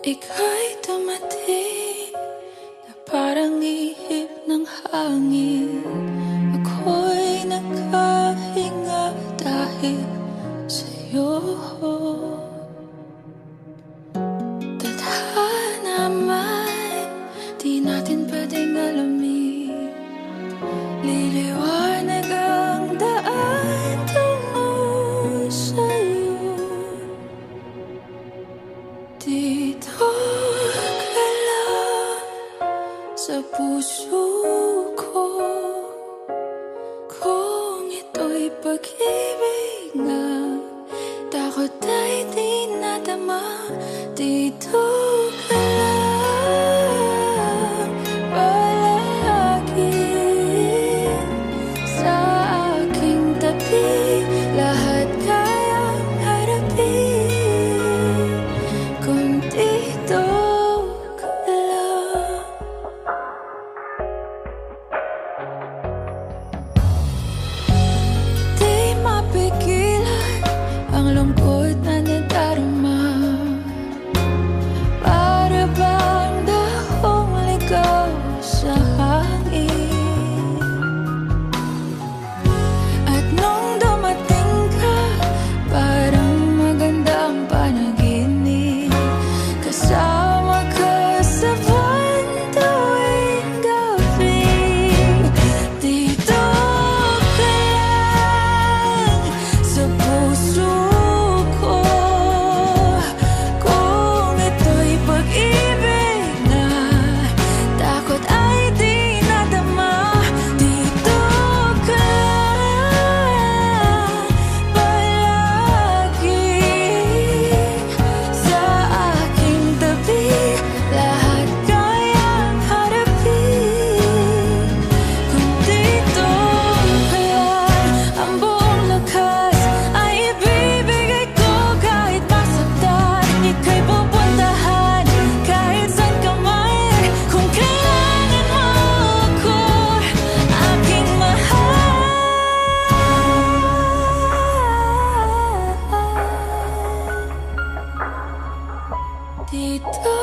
Ika'y dumating na parang ihip ng hangin. Ako'y nagkahinga dahil sa'yo. Tadhana man, di natin pwedeng alamin. Liliwanag ang daan tungo sa'yo. Dito ka lang sa puso ko. Kung ito'y pag-ibig na takot ay di nadama. Dito ka lang palagi sa aking tabi. Lahat kayang harapin kung dito ka lang. Di mapigilan ang lungkot na nadarama. Para bang dahong ligaw sa hangin. At nung dumating ka, parang magandang panaginip. Kasama ka sa buwan tuwing gabi. Dito ka lang sa puso ko. Kung ito'y pag-ibig na takot ay di nadama. Dito ka lang palagi sa aking tabi. Lahat kayang harapin kung dito ka lang. Ang buong lakas ay ibibigay ko kahit masaktan. Ika'y pupuntahan kahit saan ka man. Kung kailangan mo ako, aking mahal. Dito